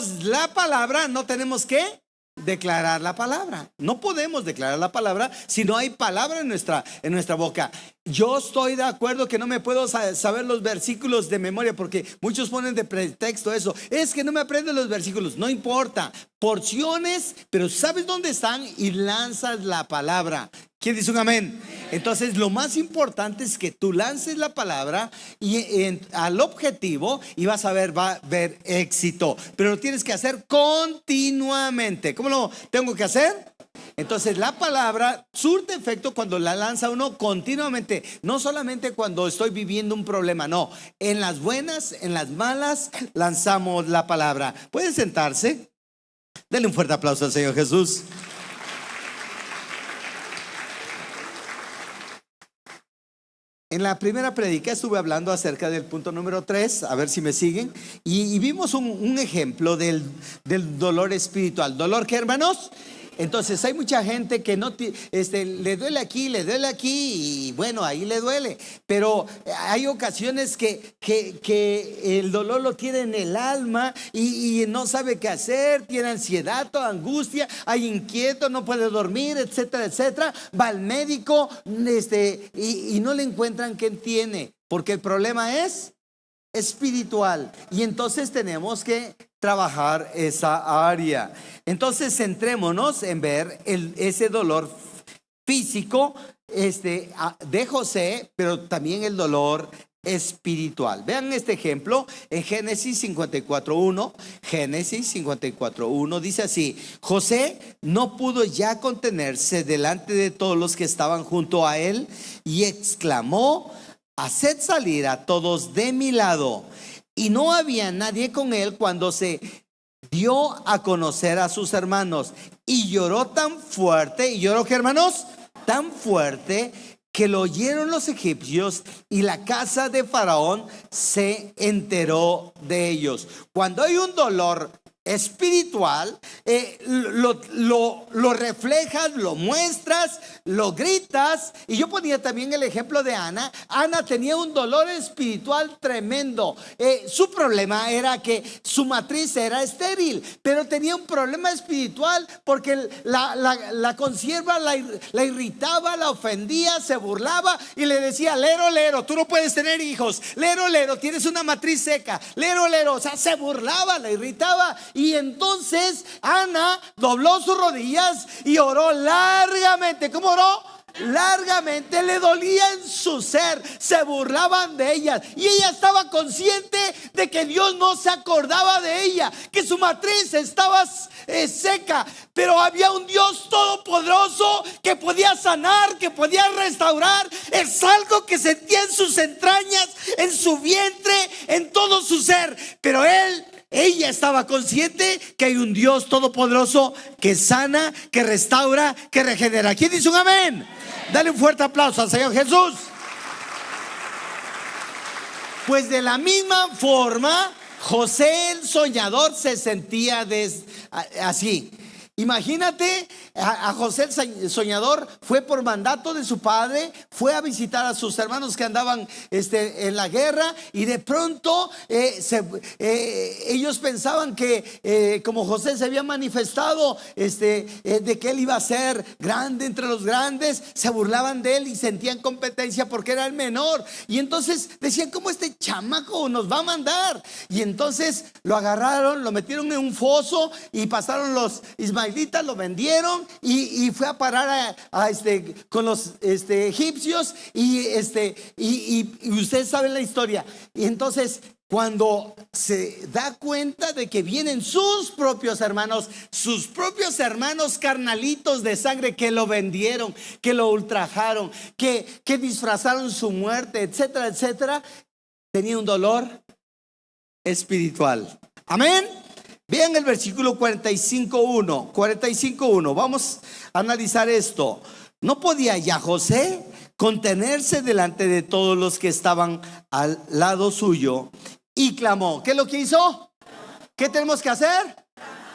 tenemos la palabra, no tenemos que declarar la palabra. No podemos declarar la palabra si no hay palabra en nuestra boca. Yo estoy de acuerdo que no me puedo saber los versículos de memoria, porque muchos ponen de pretexto eso. Es que no me aprendo los versículos. No importa, porciones, pero sabes dónde están y lanzas la palabra. ¿Quién dice un amén? Entonces lo más importante es que tú lances la palabra al objetivo, y vas a ver, va a haber éxito. Pero lo tienes que hacer continuamente. ¿Cómo lo tengo que hacer? Entonces la palabra surte efecto cuando la lanza uno continuamente. No solamente cuando estoy viviendo un problema, no. En las buenas, en las malas, lanzamos la palabra. ¿Pueden sentarse? Denle un fuerte aplauso al Señor Jesús. En la primera predica estuve hablando acerca del punto número 3, a ver si me siguen, y vimos un ejemplo del dolor espiritual. ¿Dolor qué, hermanos? Entonces hay mucha gente que no le duele aquí, y bueno, ahí le duele. Pero hay ocasiones que el dolor lo tiene en el alma y no sabe qué hacer, tiene ansiedad, toda angustia, hay inquieto, no puede dormir, etcétera, etcétera. Va al médico y no le encuentran qué tiene, porque el problema es espiritual, y entonces tenemos que trabajar esa área. Entonces centrémonos en ver ese dolor físico de José, pero también el dolor espiritual. Vean este ejemplo en Génesis 54:1. Génesis 54:1 dice así: José no pudo ya contenerse delante de todos los que estaban junto a él y exclamó: haced salir a todos de mi lado. Y no había nadie con él cuando se dio a conocer a sus hermanos. Y lloró tan fuerte. ¿Y lloró qué, hermanos? Tan fuerte que lo oyeron los egipcios, y la casa de Faraón se enteró de ellos. Cuando hay un dolor espiritual, lo reflejas, lo muestras, lo gritas. Y yo ponía también el ejemplo de Ana. Ana tenía un dolor espiritual tremendo. Su problema era que su matriz era estéril, pero tenía un problema espiritual porque la consierva la irritaba, la ofendía, se burlaba y le decía: lero, lero, tú no puedes tener hijos, lero, lero, tienes una matriz seca, lero, lero. O sea, se burlaba, la irritaba. Y entonces Ana dobló sus rodillas y oró largamente. ¿Cómo oró? Largamente. Le dolía en su ser, se burlaban de ella, y ella estaba consciente de que Dios no se acordaba de ella, que su matriz estaba seca, pero había un Dios todopoderoso que podía sanar, que podía restaurar. Es algo que sentía en sus entrañas, en su vientre, en todo su ser. Pero ella estaba consciente que hay un Dios todopoderoso que sana, que restaura, que regenera. ¿Quién dice un amén? Dale un fuerte aplauso al Señor Jesús. Pues de la misma forma, José el soñador se sentía así. Imagínate, a José el soñador fue por mandato de su padre, fue a visitar a sus hermanos que andaban en la guerra, y de pronto ellos pensaban que como José se había manifestado de que él iba a ser grande entre los grandes, se burlaban de él y sentían competencia porque era el menor. Y entonces decían: ¿cómo este chamaco nos va a mandar? Y entonces lo agarraron, lo metieron en un foso, y pasaron los ismaelitas, lo vendieron y fue a parar con los egipcios, y ustedes saben la historia. Y entonces, cuando se da cuenta de que vienen sus propios hermanos carnalitos de sangre, que lo vendieron, que lo ultrajaron, que disfrazaron su muerte, etcétera, etcétera, tenía un dolor espiritual. Amén. Vean el versículo 45:1. Vamos a analizar esto. No podía ya José contenerse delante de todos los que estaban al lado suyo, y clamó. ¿Qué es lo que hizo? ¿Qué tenemos que hacer?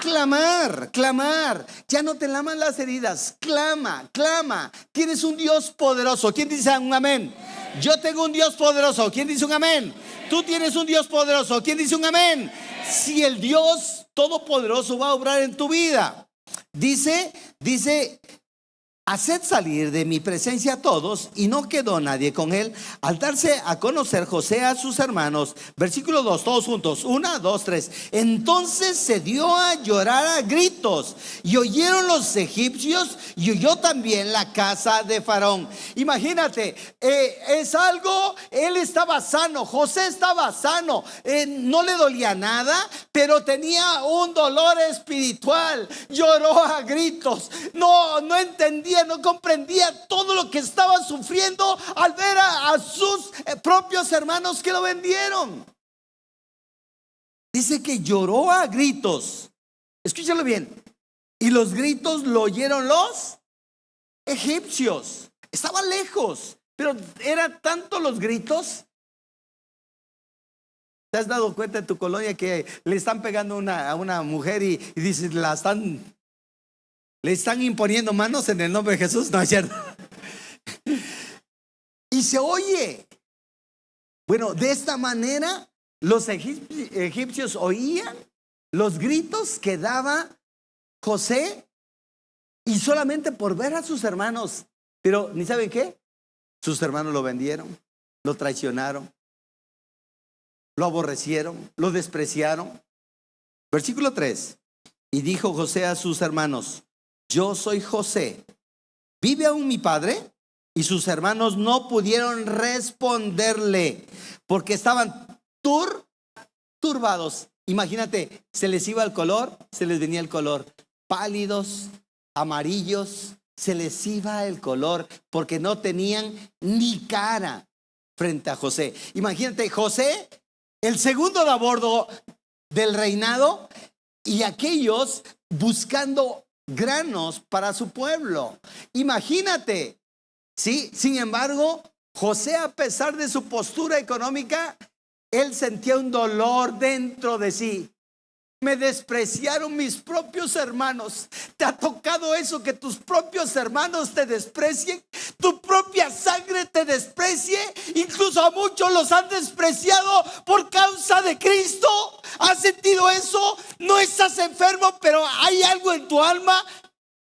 clamar, clamar. Ya no te laman las heridas. Clama, clama. Tienes un Dios poderoso. ¿Quién dice un amén? Yo tengo un Dios poderoso. ¿Quién dice un amén? Tú tienes un Dios poderoso. ¿Quién dice un amén? Si el Dios todopoderoso va a obrar en tu vida. Dice, haced salir de mi presencia a todos, y no quedó nadie con él. Al darse a conocer José a sus hermanos, versículo 2, todos juntos, 1, 2, 3. Entonces se dio a llorar a gritos, y oyeron los egipcios, y oyó también la casa de Faraón. Imagínate, es algo, él estaba sano, José estaba sano, no le dolía nada, pero tenía un dolor espiritual. Lloró a gritos, no entendía, no comprendía todo lo que estaba sufriendo al ver a sus propios hermanos que lo vendieron. Dice que lloró a gritos. Escúchalo bien. Y los gritos lo oyeron los egipcios. Estaba lejos, pero eran tanto los gritos. ¿Te has dado cuenta en tu colonia que le están pegando a una mujer y dices, le están imponiendo manos en el nombre de Jesús? No es cierto. Y se oye. Bueno, de esta manera los egipcios oían los gritos que daba José, y solamente por ver a sus hermanos. Pero ¿ni saben qué? Sus hermanos lo vendieron, lo traicionaron, lo aborrecieron, lo despreciaron. Versículo 3. Y dijo José a sus hermanos: yo soy José, ¿vive aún mi padre? Y sus hermanos no pudieron responderle porque estaban turbados. Imagínate, se les iba el color, se les venía el color. Pálidos, amarillos, se les iba el color porque no tenían ni cara frente a José. Imagínate, José, el segundo de a bordo del reinado, y aquellos buscando granos para su pueblo. Imagínate, ¿sí? Sin embargo, José, a pesar de su postura económica, él sentía un dolor dentro de sí. Me despreciaron mis propios hermanos. ¿Te ha tocado eso, que tus propios hermanos te desprecien? Tu propia sangre te desprecie. Incluso a muchos los han despreciado por causa de Cristo. ¿Has sentido eso? No estás enfermo, pero hay algo en tu alma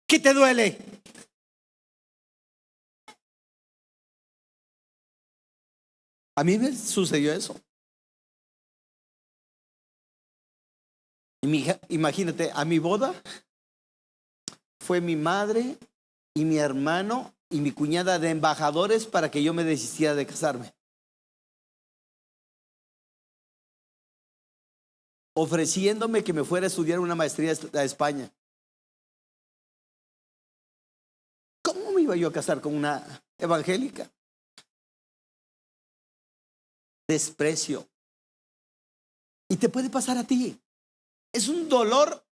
que te duele. A mí me sucedió eso. Imagínate, a mi boda fue mi madre y mi hermano y mi cuñada de embajadores para que yo me desistiera de casarme, ofreciéndome que me fuera a estudiar una maestría a España. ¿Cómo me iba yo a casar con una evangélica? Desprecio. Y te puede pasar a ti. Es un dolor,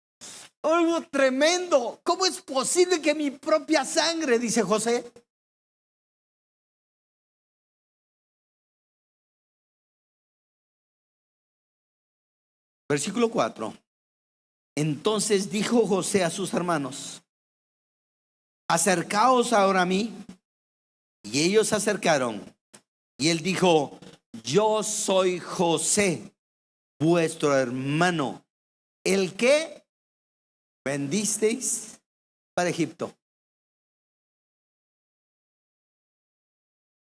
algo tremendo. ¿Cómo es posible que mi propia sangre, dice José? Versículo 4. Entonces dijo José a sus hermanos: acercaos ahora a mí. Y ellos se acercaron. Y él dijo: yo soy José, vuestro hermano, el que vendisteis para Egipto.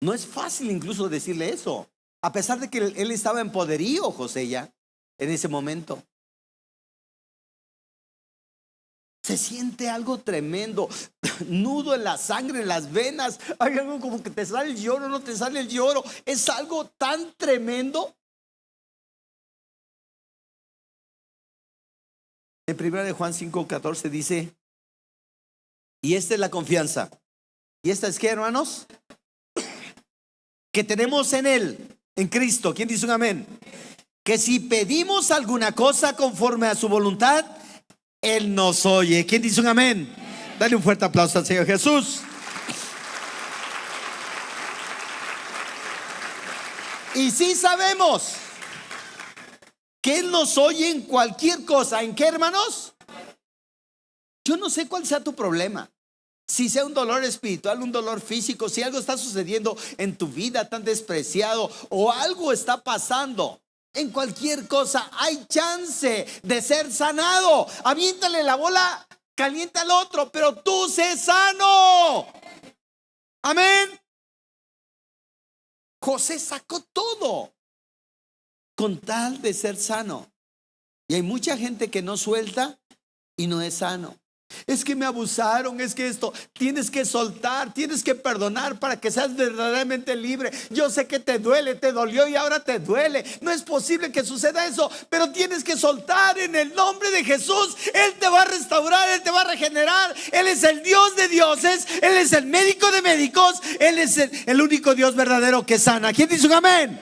No es fácil incluso decirle eso, a pesar de que él estaba en poderío, José, ya en ese momento. Se siente algo tremendo, nudo en la sangre, en las venas. Hay algo como que te sale el lloro, no te sale el lloro. Es algo tan tremendo. En 1 de Juan 5:14 dice: y esta es la confianza. ¿Y esta es qué, hermanos? Que tenemos en Él, en Cristo. ¿Quién dice un amén? Que si pedimos alguna cosa conforme a su voluntad, Él nos oye. ¿Quién dice un amén? Dale un fuerte aplauso al Señor Jesús. Y sí sabemos que Él nos oye en cualquier cosa. ¿En qué, hermanos? Yo no sé cuál sea tu problema. Si sea un dolor espiritual, un dolor físico, si algo está sucediendo en tu vida tan despreciado o algo está pasando, en cualquier cosa hay chance de ser sanado. Aviéntale la bola caliente al otro, pero tú sé sano. Amén. José sacó todo con tal de ser sano. Y hay mucha gente que no suelta y no es sano. Es que me abusaron, es que esto, tienes que soltar, tienes que perdonar para que seas verdaderamente libre. Yo sé que te duele, te dolió y ahora te duele. No es posible que suceda eso, pero tienes que soltar en el nombre de Jesús. Él te va a restaurar, Él te va a regenerar. Él es el Dios de dioses, Él es el médico de médicos, Él es el único Dios verdadero que sana. ¿Quién dice un amén?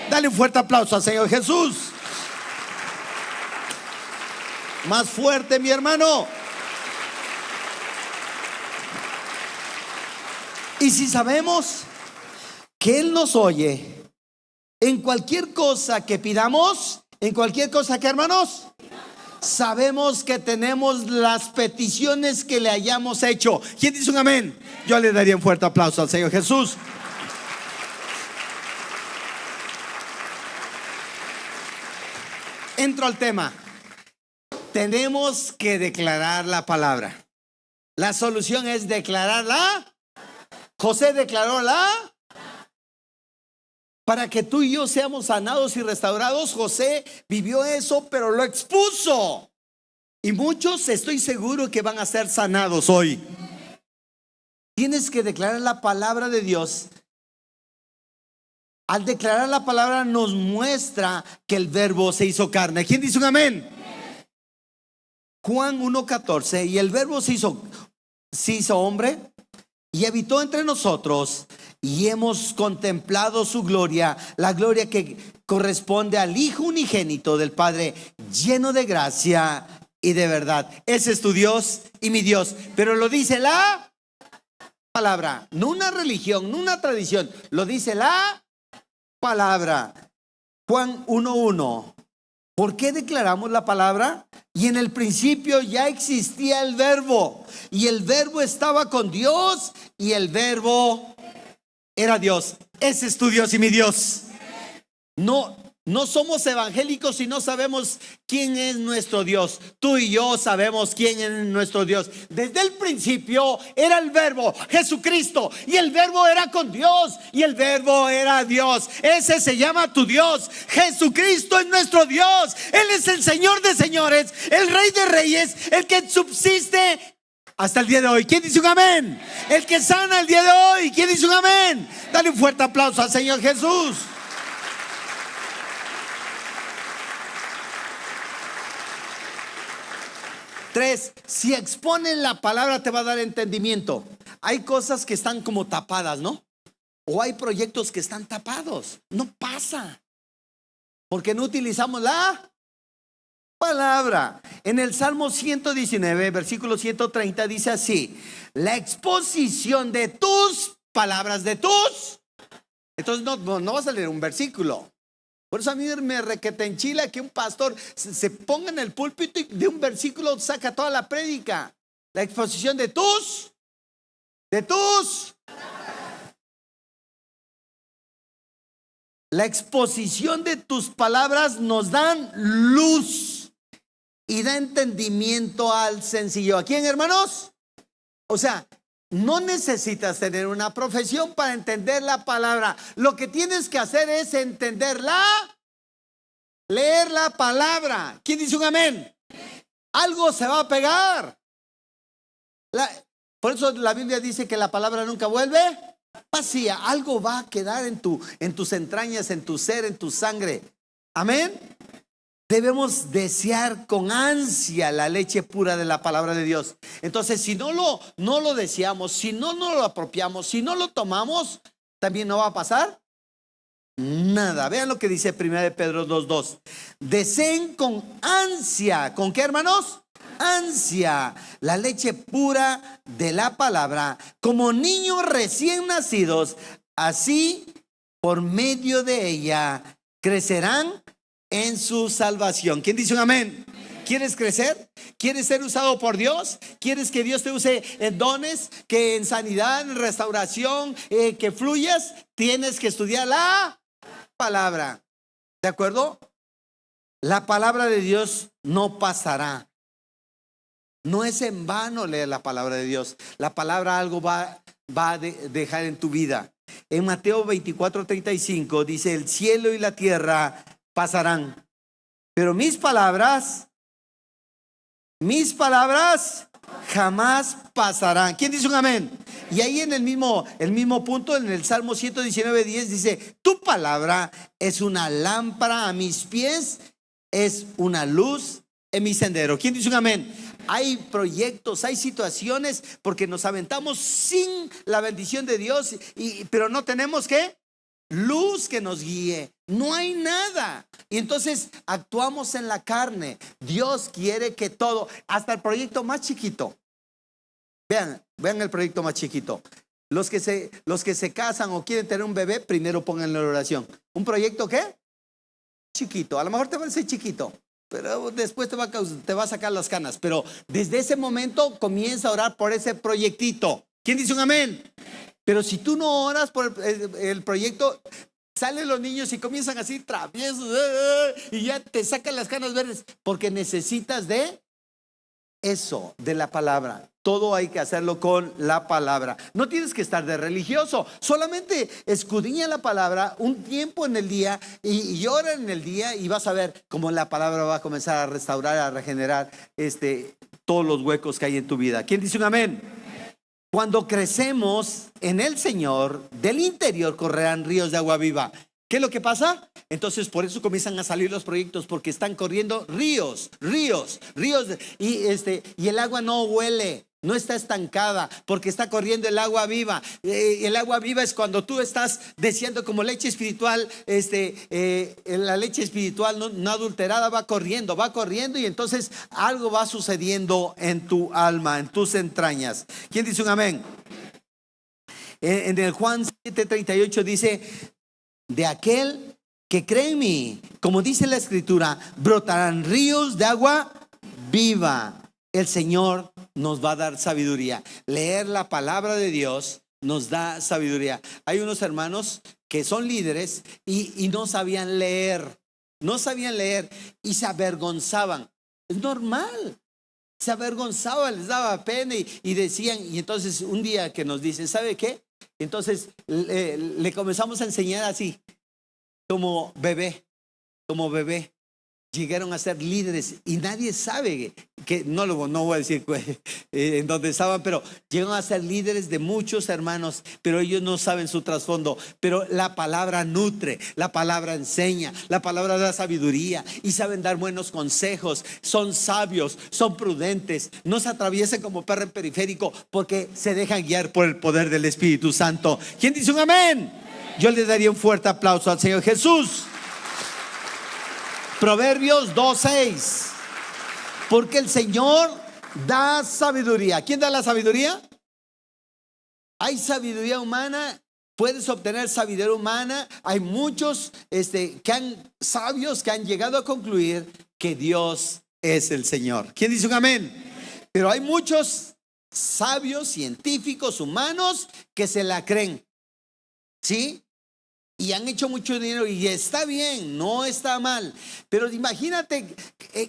Dale un fuerte aplauso al Señor Jesús. Más fuerte, mi hermano. Y si sabemos que Él nos oye en cualquier cosa que pidamos, en cualquier cosa que, hermanos, sabemos que tenemos las peticiones que le hayamos hecho. ¿Quién dice un amén? Yo le daría un fuerte aplauso al Señor Jesús. Entro al tema. Tenemos que declarar la palabra. La solución es declararla. José declaró para que tú y yo seamos sanados y restaurados. José vivió eso, pero lo expuso. Y muchos estoy seguro que van a ser sanados hoy. Tienes que declarar la palabra de Dios. Al declarar la palabra nos muestra que el verbo se hizo carne. ¿Quién dice un amén? Juan 1:14. Y el verbo se hizo hombre y habitó entre nosotros, y hemos contemplado su gloria, la gloria que corresponde al Hijo unigénito del Padre, lleno de gracia y de verdad. Ese es tu Dios y mi Dios. Pero lo dice la palabra, no una religión, no una tradición. Lo dice la palabra. Juan 1:1. ¿Por qué declaramos la palabra? Y en el principio ya existía el verbo, y el verbo estaba con Dios, y el verbo era Dios. Ese es tu Dios y mi Dios. No somos evangélicos si no sabemos quién es nuestro Dios. Tú y yo sabemos quién es nuestro Dios. Desde el principio era el verbo, Jesucristo, y el verbo era con Dios, y el verbo era Dios. Ese se llama tu Dios. Jesucristo es nuestro Dios. Él es el Señor de señores, el Rey de reyes, el que subsiste hasta el día de hoy. ¿Quién dice un amén? El que sana el día de hoy. ¿Quién dice un amén? Dale un fuerte aplauso al Señor Jesús. Tres, si exponen la palabra te va a dar entendimiento. Hay cosas que están como tapadas, ¿no? O hay proyectos que están tapados. No pasa, porque no utilizamos la palabra. En el Salmo 119, versículo 130 dice así: la exposición de tus palabras, de tus. Entonces no vas a leer un versículo. Por eso a mí me requete enchila que un pastor se ponga en el púlpito y de un versículo saca toda la prédica. La exposición de tus. La exposición de tus palabras nos dan luz y da entendimiento al sencillo. ¿A quién, hermanos? O sea, no necesitas tener una profesión para entender la palabra. Lo que tienes que hacer es entenderla, leer la palabra. ¿Quién dice un amén? Algo se va a pegar. Por eso la Biblia dice que la palabra nunca vuelve vacía. Algo va a quedar en tus entrañas, en tu ser, en tu sangre. Amén. Debemos desear con ansia la leche pura de la palabra de Dios. Entonces, si no lo deseamos, si no lo apropiamos, si no lo tomamos, también no va a pasar nada. Vean lo que dice 1 Pedro 2:2. Deseen con ansia. ¿Con qué, hermanos? Ansia la leche pura de la palabra, como niños recién nacidos. Así, por medio de ella, crecerán en su salvación. ¿Quién dice un amén? ¿Quieres crecer? ¿Quieres ser usado por Dios? ¿Quieres que Dios te use en dones, que en sanidad, en restauración, que fluyas? Tienes que estudiar la palabra. ¿De acuerdo? La palabra de Dios no pasará. No es en vano leer la palabra de Dios. La palabra algo va a dejar en tu vida. En Mateo 24:35 dice: el cielo y la tierra pasarán, pero mis palabras jamás pasarán. ¿Quién dice un amén? Y ahí en el mismo punto, en el Salmo 119:10 dice: tu palabra es una lámpara a mis pies, es una luz en mi sendero. ¿Quién dice un amén? Hay proyectos, hay situaciones, porque nos aventamos sin la bendición de Dios, pero no tenemos ¿qué? Luz que nos guíe. No hay nada. Y entonces actuamos en la carne. Dios quiere que todo, hasta el proyecto más chiquito. Vean el proyecto más chiquito. Los que se casan o quieren tener un bebé, primero pónganlo en oración. ¿Un proyecto qué? Chiquito. A lo mejor te parece chiquito, pero después te va a sacar las canas. Pero desde ese momento comienza a orar por ese proyectito. ¿Quién dice un amén? Pero si tú no oras por el proyecto, salen los niños y comienzan así traviesos, y ya te sacan las canas verdes, porque necesitas de eso, de la palabra. Todo hay que hacerlo con la palabra. No tienes que estar de religioso. Solamente escudriña la palabra un tiempo en el día y ora en el día, y vas a ver cómo la palabra va a comenzar a restaurar, a regenerar todos los huecos que hay en tu vida. ¿Quién dice un amén? Cuando crecemos en el Señor, del interior correrán ríos de agua viva. ¿Qué es lo que pasa? Entonces por eso comienzan a salir los proyectos, porque están corriendo ríos, y el agua no huele, no está estancada, porque está corriendo el agua viva. El agua viva es cuando tú estás deseando, como leche espiritual, la leche espiritual no adulterada va corriendo, y entonces algo va sucediendo en tu alma, en tus entrañas. ¿Quién dice un amén? En el Juan 7:38 dice: de aquel que cree en mí, como dice la escritura, brotarán ríos de agua viva. El Señor nos va a dar sabiduría. Leer la palabra de Dios nos da sabiduría. Hay unos hermanos que son líderes y no sabían leer. Y se avergonzaban. Es normal. Se avergonzaban, les daba pena y decían. Y entonces un día que nos dicen: ¿sabe qué? Entonces le comenzamos a enseñar así, como bebé. Llegaron a ser líderes y nadie sabe que, no voy a decir en dónde estaban, pero llegaron a ser líderes de muchos hermanos, pero ellos no saben su trasfondo. Pero la palabra nutre, la palabra enseña, la palabra da sabiduría y saben dar buenos consejos. Son sabios, son prudentes, no se atraviesan como perro en periférico, porque se dejan guiar por el poder del Espíritu Santo. ¿Quién dice un amén? Yo le daría un fuerte aplauso al Señor Jesús. Proverbios 2:6. Porque el Señor da sabiduría. ¿Quién da la sabiduría? Hay sabiduría humana. Puedes obtener sabiduría humana. Hay muchos sabios que han llegado a concluir que Dios es el Señor. ¿Quién dice un amén? Pero hay muchos sabios, científicos, humanos que se la creen. ¿Sí? Y han hecho mucho dinero, y está bien, no está mal. Pero imagínate,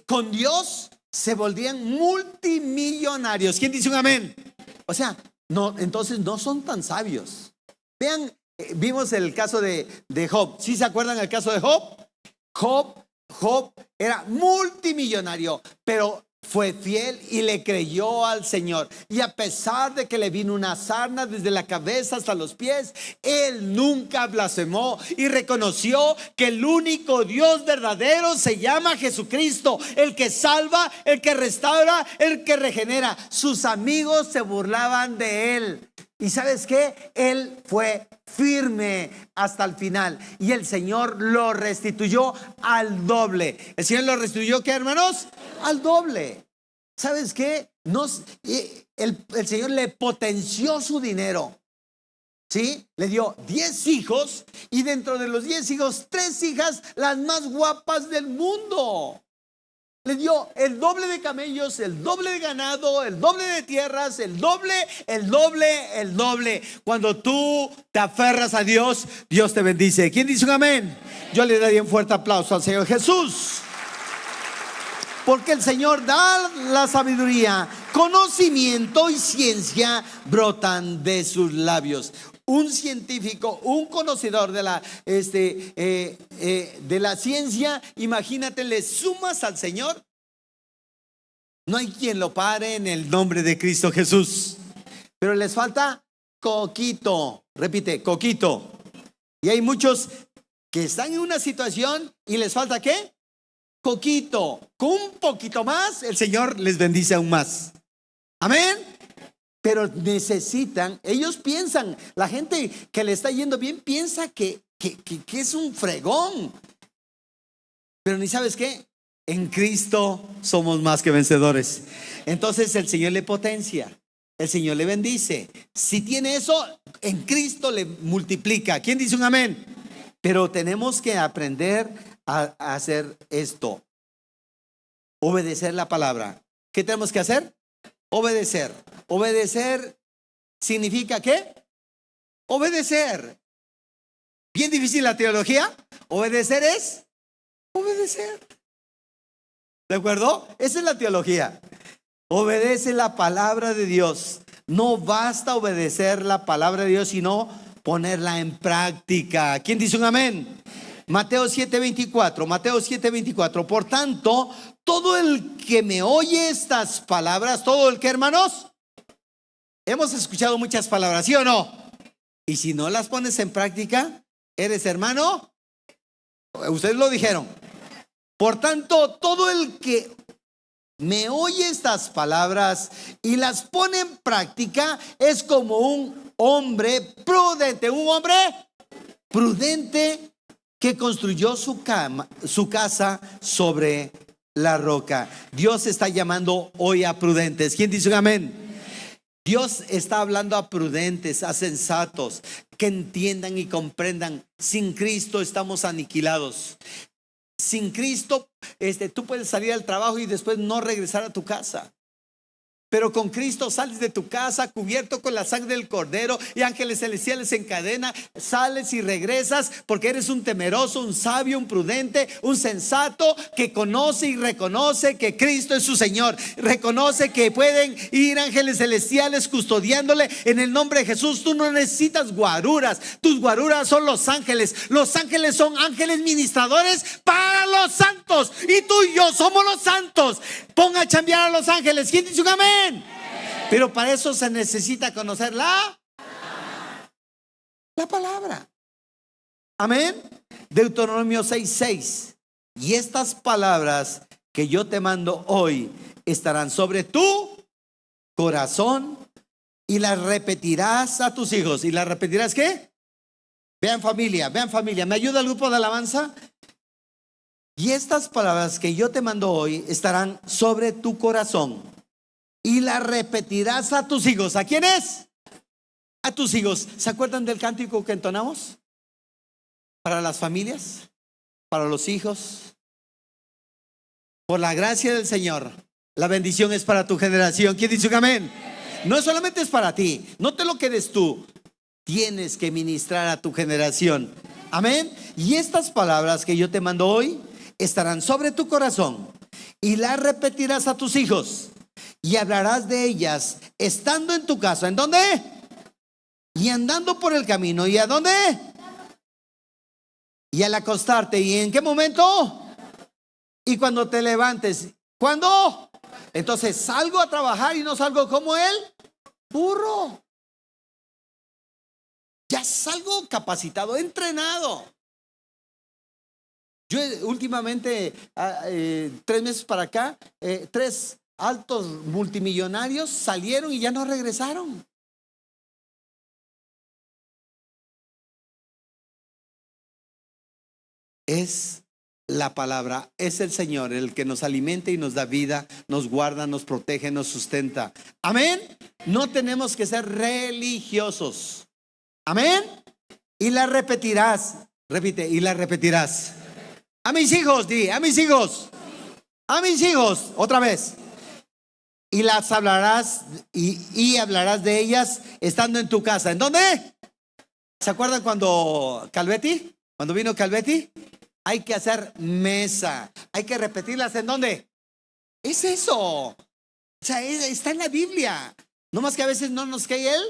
con Dios se volvían multimillonarios. ¿Quién dice un amén? O sea, no, entonces no son tan sabios. Vean, vimos el caso de Job. ¿Sí se acuerdan el caso de Job? Job era multimillonario, pero fue fiel y le creyó al Señor. Y a pesar de que le vino una sarna desde la cabeza hasta los pies, él nunca blasfemó y reconoció que el único Dios verdadero se llama Jesucristo, el que salva, el que restaura, el que regenera. Sus amigos se burlaban de él. ¿Y sabes qué? Él fue firme hasta el final, y el Señor lo restituyó al doble. ¿El Señor lo restituyó qué, hermanos? Al doble. ¿Sabes qué? El Señor le potenció su dinero. ¿Sí? Le dio 10 hijos, y dentro de los 10 hijos, 3 hijas, las más guapas del mundo. Le dio el doble de camellos, el doble de ganado, el doble de tierras, el doble, el doble, el doble. Cuando tú te aferras a Dios, Dios te bendice. ¿Quién dice un amén? Yo le daría un fuerte aplauso al Señor Jesús. Porque el Señor da la sabiduría, conocimiento y ciencia brotan de sus labios. Un científico, un conocedor de la ciencia, imagínate, le sumas al Señor. No hay quien lo pare en el nombre de Cristo Jesús. Pero les falta coquito. Repite, coquito. Y hay muchos que están en una situación y les falta ¿qué? Coquito. Con un poquito más, el Señor les bendice aún más. Amén. Pero necesitan, ellos piensan, la gente que le está yendo bien piensa que es un fregón. Pero ni sabes qué, en Cristo somos más que vencedores. Entonces el Señor le potencia, el Señor le bendice. Si tiene eso, en Cristo le multiplica. ¿Quién dice un amén? Pero tenemos que aprender a hacer esto. Obedecer la palabra. ¿Qué tenemos que hacer? Obedecer. Obedecer significa ¿qué? Obedecer. Bien difícil la teología. Obedecer es obedecer. ¿De acuerdo? Esa es la teología. Obedece la palabra de Dios. No basta obedecer la palabra de Dios, sino ponerla en práctica. ¿Quién dice un amén? Mateo 7:24. Mateo 7:24. Por tanto, todo el que me oye estas palabras, todo el que, hermanos, hemos escuchado muchas palabras, ¿sí o no? Y si no las pones en práctica, ¿eres hermano? Ustedes lo dijeron. Por tanto, todo el que me oye estas palabras y las pone en práctica es como un hombre prudente. Un hombre prudente que construyó su casa sobre la roca. Dios está llamando hoy a prudentes. ¿Quién dice un amén? Dios está hablando a prudentes, a sensatos, que entiendan y comprendan. Sin Cristo estamos aniquilados. Sin Cristo, tú puedes salir al trabajo y después no regresar a tu casa. Pero con Cristo sales de tu casa cubierto con la sangre del Cordero y ángeles celestiales en cadena. Sales y regresas porque eres un temeroso, un sabio, un prudente, un sensato que conoce y reconoce que Cristo es su Señor. Reconoce que pueden ir ángeles celestiales custodiándole en el nombre de Jesús. Tú no necesitas guaruras. Tus guaruras son los ángeles. Los ángeles son ángeles ministradores para los santos. Y tú y yo somos los santos. Ponga a chambear a los ángeles. ¿Quién dice un amén? Pero para eso se necesita conocer la palabra. Amén. Deuteronomio 6:6. Y estas palabras que yo te mando hoy estarán sobre tu corazón y las repetirás a tus hijos. ¿Y las repetirás qué? Vean familia, vean familia. ¿Me ayuda el grupo de alabanza? Y estas palabras que yo te mando hoy estarán sobre tu corazón y la repetirás a tus hijos. ¿A quiénes? A tus hijos. ¿Se acuerdan del cántico que entonamos? Para las familias, para los hijos. Por la gracia del Señor, la bendición es para tu generación. ¿Quién dice un amén? No solamente es para ti, no te lo quedes tú. Tienes que ministrar a tu generación. Amén. Y estas palabras que yo te mando hoy estarán sobre tu corazón y las repetirás a tus hijos. Y hablarás de ellas estando en tu casa. ¿En dónde? Y andando por el camino. ¿Y a dónde? Y al acostarte. ¿Y en qué momento? Y cuando te levantes. ¿Cuándo? Entonces salgo a trabajar y no salgo como el burro. Ya salgo capacitado, entrenado. Yo últimamente, 3 meses para acá, 3 altos multimillonarios salieron y ya no regresaron. Es la palabra, es el Señor el que nos alimenta y nos da vida, nos guarda, nos protege, nos sustenta. Amén. No tenemos que ser religiosos. Amén. Y la repetirás. Repite, y la repetirás. A mis hijos, di, a mis hijos. a mis hijos, otra vez. Y las hablarás y hablarás de ellas estando en tu casa. ¿En dónde? ¿Se acuerdan cuando vino Calvetti? Hay que hacer mesa. Hay que repetirlas. ¿En dónde? Es eso. O sea, está en la Biblia. No más que a veces no nos cae el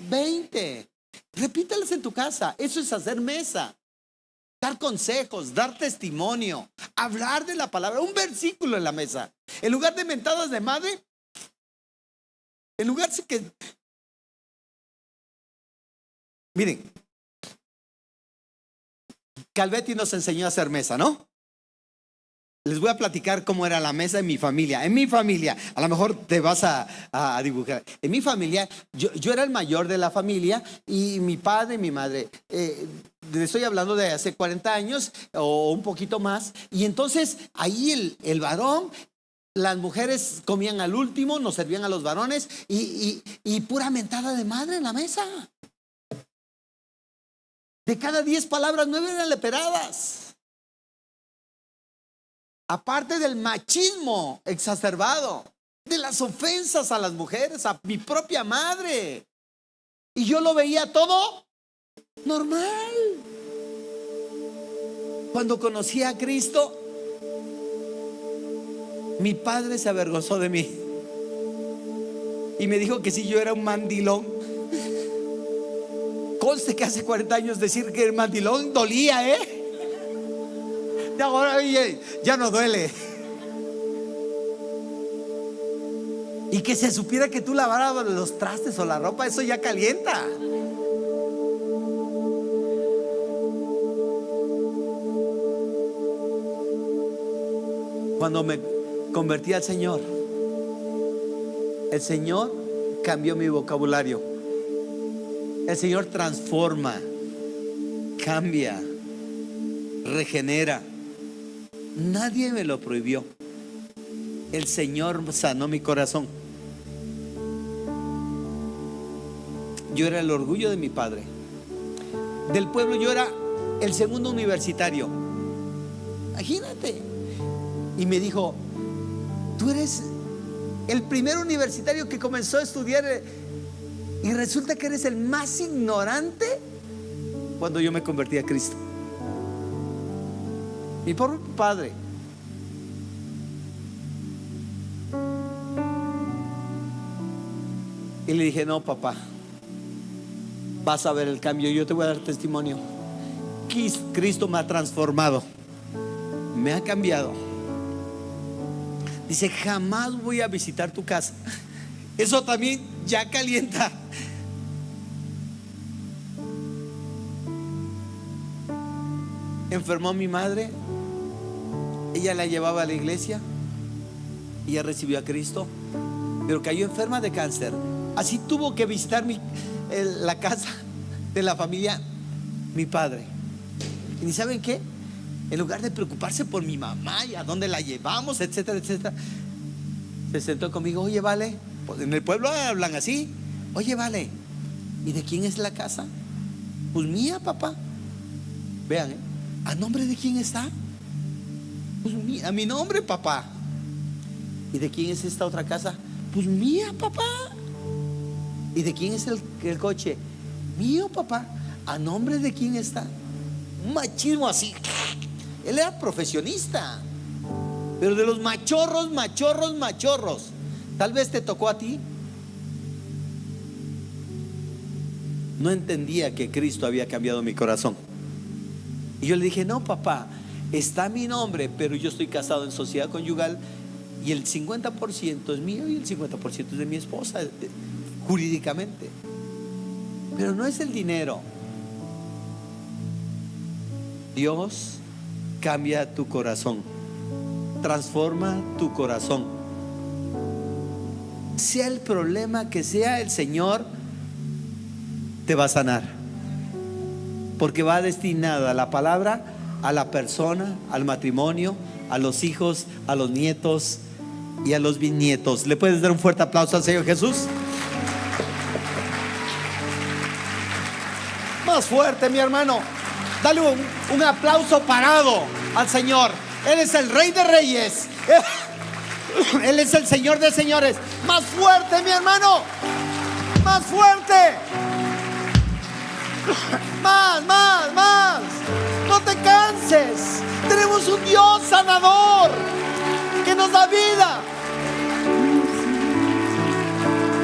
20. Repítalas en tu casa. Eso es hacer mesa. Dar consejos, dar testimonio, hablar de la palabra, un versículo en la mesa. En lugar de mentadas de madre, en lugar de que... Miren, Calvetti nos enseñó a hacer mesa, ¿no? Les voy a platicar cómo era la mesa en mi familia. En mi familia, a lo mejor te vas a dibujar. En mi familia, yo era el mayor de la familia y mi padre y mi madre, le estoy hablando de hace 40 años o un poquito más. Y entonces ahí el varón, las mujeres comían al último, nos servían a los varones y pura mentada de madre en la mesa. De cada 10 palabras, 9 eran leperadas. Aparte del machismo exacerbado, de las ofensas a las mujeres, a mi propia madre. Y yo lo veía todo normal. Cuando conocí a Cristo, mi padre se avergonzó de mí y me dijo que si yo era un mandilón. Conste que hace 40 años decir que el mandilón dolía, ahora ya no duele. Y que se supiera que tú lavabas los trastes o la ropa, eso ya calienta. Cuando me convertí al Señor, el Señor cambió mi vocabulario. El Señor transforma, cambia, regenera. Nadie me lo prohibió. El Señor sanó mi corazón. Yo era el orgullo de mi padre. Del pueblo yo era el segundo universitario. Imagínate. Y me dijo: tú eres el primer universitario que comenzó a estudiar y resulta que eres el más ignorante. Cuando yo me convertí a Cristo, mi pobre padre. Y le dije: no, papá, vas a ver el cambio, yo te voy a dar testimonio. Cristo me ha transformado, me ha cambiado. Dice: jamás voy a visitar tu casa. Eso también ya calienta. Enfermó mi madre, ella la llevaba a la iglesia, ella recibió a Cristo, pero cayó enferma de cáncer. Así tuvo que visitar la casa de la familia mi padre. ¿Y saben qué? En lugar de preocuparse por mi mamá y a dónde la llevamos, etcétera, etcétera, se sentó conmigo: oye, Vale, pues en el pueblo hablan así. Oye, Vale, ¿y de quién es la casa? Pues mía, papá. Vean, ¿a nombre de quién está? Pues mía, a mi nombre, papá. ¿Y de quién es esta otra casa? Pues mía, papá. ¿Y de quién es el coche? Mío, papá. ¿A nombre de quién está? Un machismo así. Él era profesionista, pero de los machorros. Tal vez te tocó a ti. No entendía que Cristo había cambiado mi corazón. Y yo le dije: no, papá, está mi nombre, pero yo estoy casado en sociedad conyugal y el 50% es mío y el 50% es de mi esposa, jurídicamente. Pero no es el dinero. Dios cambia tu corazón, transforma tu corazón. Sea el problema que sea, el Señor te va a sanar, porque va destinada la palabra a la persona, al matrimonio, a los hijos, a los nietos y a los bisnietos. ¿Le puedes dar un fuerte aplauso al Señor Jesús? Más fuerte, mi hermano. Dale un aplauso parado al Señor. Él es el Rey de Reyes. Él es el Señor de señores. Más fuerte, mi hermano. Más fuerte. Más, más, más. No te canses. Tenemos un Dios sanador que nos da vida,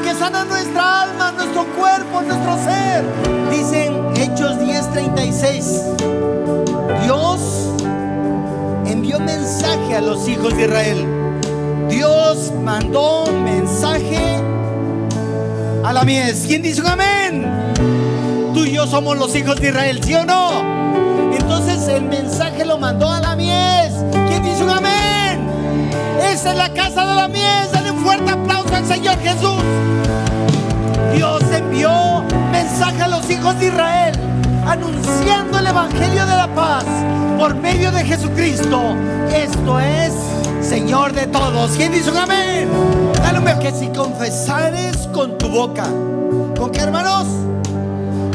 que sana nuestra alma, nuestro cuerpo, nuestro ser. Dicen Hechos 10:36, Dios envió mensaje a los hijos de Israel. Dios mandó un mensaje a la mies. ¿Quién dice un amén? Tú y yo somos los hijos de Israel, ¿sí o no? Entonces el mensaje lo mandó a la mies. ¿Quién dice un amén? Esa es la casa de la mies. Dale un fuerte aplauso al Señor Jesús. Dios envió mensaje a los hijos de Israel, anunciando el evangelio de la paz por medio de Jesucristo. Esto es Señor de todos. ¿Quién dice un amén? Dale un beso. Que si confesares con tu boca, ¿con qué, hermanos?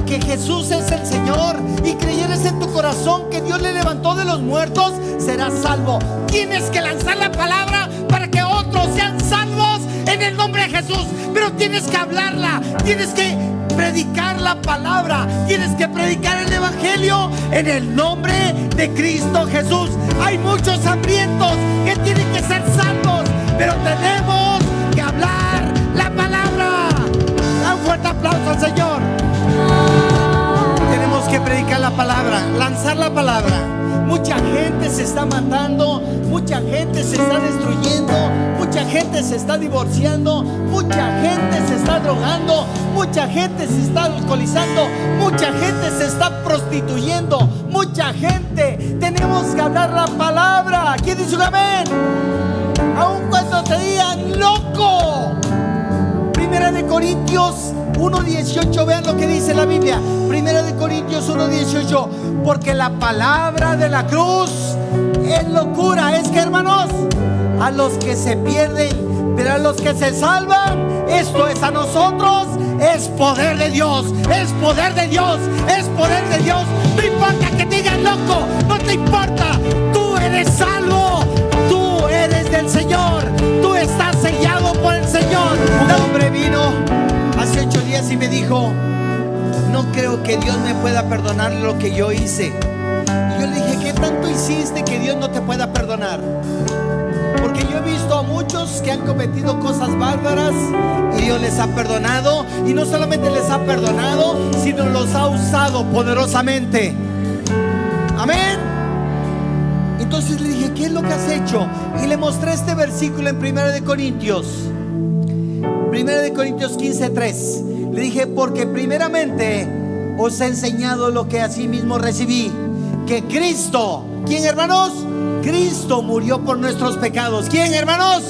Que Jesús es el Señor y creyeres en tu corazón que Dios le levantó de los muertos, serás salvo. Tienes que lanzar la palabra para que otros sean salvos en el nombre de Jesús. Pero tienes que hablarla, tienes que predicar la palabra, tienes que predicar el evangelio en el nombre de Cristo Jesús. Hay muchos hambrientos que tienen que ser salvos, pero tenemos que hablar la palabra. Da un fuerte aplauso al Señor. Tenemos que predicar la palabra, lanzar la palabra. Mucha gente se está matando, mucha gente se está destruyendo, mucha gente se está divorciando, mucha gente se está drogando, mucha gente se está alcoholizando, mucha gente se está prostituyendo, mucha gente. Tenemos que hablar la palabra. ¿Quién dice un amén? Aun cuando te digan loco. Primera de Corintios 1:18, vean lo que dice la Biblia. Primera de Corintios 1:18, porque la palabra de la cruz es locura. Es que, hermanos, a los que se pierden, pero a los que se salvan, esto es a nosotros, es poder de Dios, es poder de Dios, es poder de Dios. No importa que te digan loco, no te importa, tú eres salvo, tú eres del Señor, tú estás sellado por el Señor. Un hombre vino hace 8 días y me dijo: no creo que Dios me pueda perdonar lo que yo hice. Y yo le dije: ¿qué tanto hiciste que Dios no te pueda perdonar? Porque yo he visto a muchos que han cometido cosas bárbaras y Dios les ha perdonado. Y no solamente les ha perdonado, sino los ha usado poderosamente. Amén. Entonces le dije: ¿qué es lo que has hecho? Y le mostré este versículo en Primera de Corintios 15:3. Le dije: porque primeramente os he enseñado lo que asimismo recibí, que Cristo, ¿quién, hermanos? Cristo murió por nuestros pecados. ¿Quién, hermanos?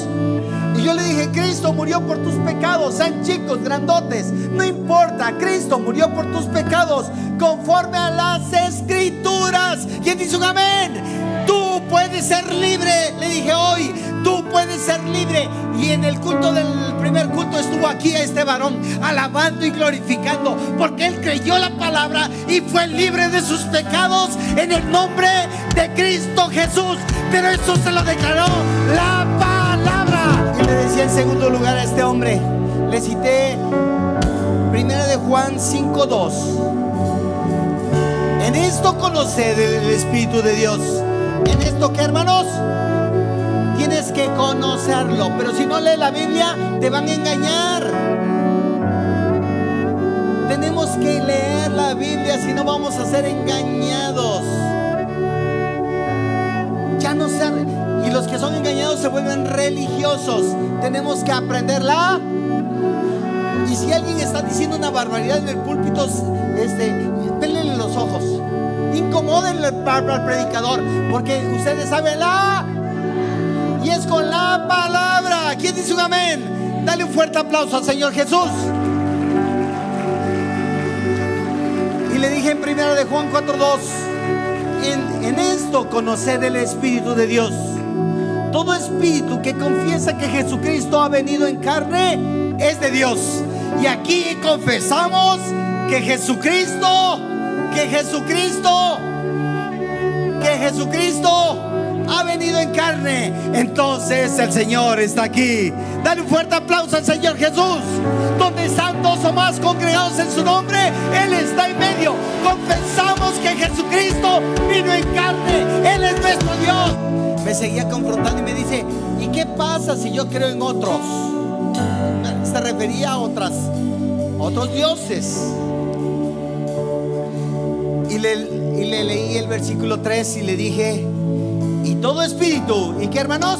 Y yo le dije: Cristo murió por tus pecados, sean chicos, grandotes, no importa, Cristo murió por tus pecados conforme a las Escrituras. ¿Quién dice un amén? Tú puedes ser libre, le dije hoy, tú puedes ser libre. Y en el culto del primer culto estuvo aquí este varón alabando y glorificando, porque él creyó la palabra y fue libre de sus pecados en el nombre de Cristo Jesús. Pero eso se lo declaró la palabra. Y le decía en segundo lugar a este hombre, le cité Primera de Juan 5:2. En esto conoced el Espíritu de Dios. En esto, ¿qué, hermanos? Tienes que conocerlo. Pero si no lees la Biblia, te van a engañar. Tenemos que leer la Biblia, si no vamos a ser engañados. Ya no sean. Y los que son engañados se vuelven religiosos. Tenemos que aprenderla. Y si alguien está diciendo una barbaridad en el púlpito, pélenle los ojos, incomódenle al predicador, porque ustedes saben y es con la palabra. ¿Quién dice un amén? Dale un fuerte aplauso al Señor Jesús. Y le dije en Primera de Juan 4:2, en esto conoced el Espíritu de Dios. Todo espíritu que confiesa que Jesucristo ha venido en carne es de Dios. Y aquí confesamos que Jesucristo ha venido en carne. Entonces el Señor está aquí. Dale un fuerte aplauso al Señor Jesús. Donde están dos o más congregados en su nombre, Él está en medio. Confesamos que Jesucristo vino en carne. Él es nuestro Dios. Me seguía confrontando y me dice: ¿y qué pasa si yo creo en otros? Se refería a otros dioses. Y le leí el versículo 3 y le dije: y todo espíritu, ¿y qué, hermanos?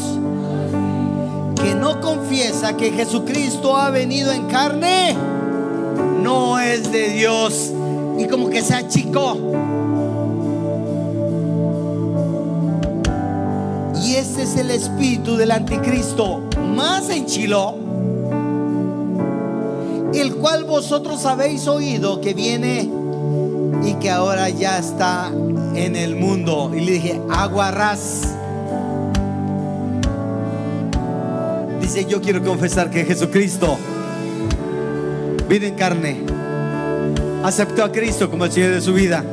Que no confiesa que Jesucristo ha venido en carne, no es de Dios. Y como que se achicó. Y ese es el espíritu del anticristo, más enchiló, el cual vosotros habéis oído que viene y que ahora ya está en el mundo. Y le dije: aguarrás. Dice: yo quiero confesar que Jesucristo vino en carne, aceptó a Cristo como el Señor de su vida,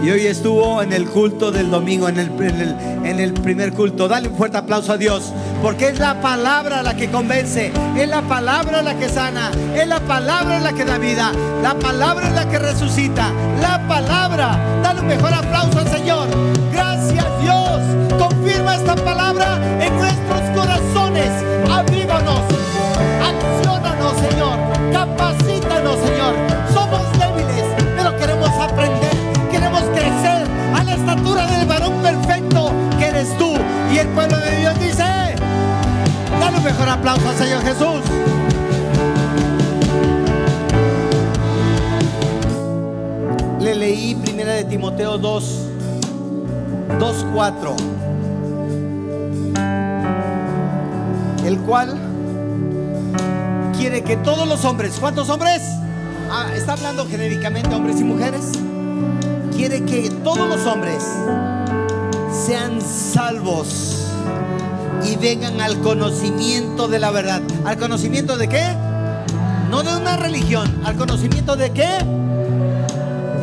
y hoy estuvo en el culto del domingo, en el primer culto. Dale un fuerte aplauso a Dios, porque es la palabra la que convence, es la palabra la que sana, es la palabra la que da vida, la palabra es la que resucita, la palabra. Dale un mejor aplauso al Señor. Gracias, Dios. Confirma esta palabra en nuestros corazones. Avívanos, acciónanos, Señor, capacítanos, Señor. Somos débiles, pero queremos aprender, queremos crecer a la estatura del varón perfecto que eres tú. Y el pueblo de Dios dice: dale un mejor aplauso al Señor Jesús. Le leí primera de Timoteo 2:4, el cual quiere que todos los hombres, ¿cuántos hombres? Está hablando genéricamente, hombres y mujeres. Quiere que todos los hombres sean salvos y vengan al conocimiento de la verdad. ¿Al conocimiento de qué? No de una religión. ¿Al conocimiento de qué?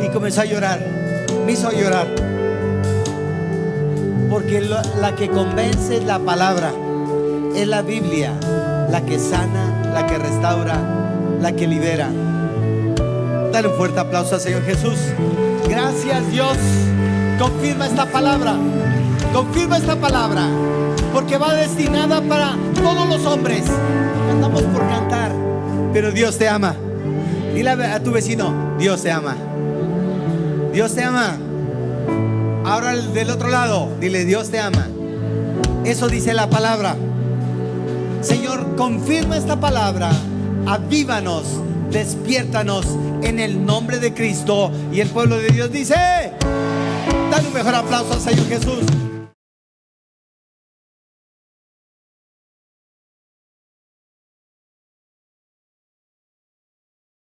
Y comenzó a llorar. Me hizo llorar, porque la que convence es la palabra, es la Biblia, la que sana, la que restaura, la que libera. Dale un fuerte aplauso al Señor Jesús. Gracias, Dios. Confirma esta palabra, porque va destinada para todos los hombres. Cantamos por cantar, pero Dios te ama. Dile a tu vecino: Dios te ama. Dios te ama. Ahora del otro lado, dile: Dios te ama. Eso dice la palabra. Señor, confirma esta palabra. Avívanos, despiértanos en el nombre de Cristo. Y el pueblo de Dios dice: dale un mejor aplauso al Señor Jesús.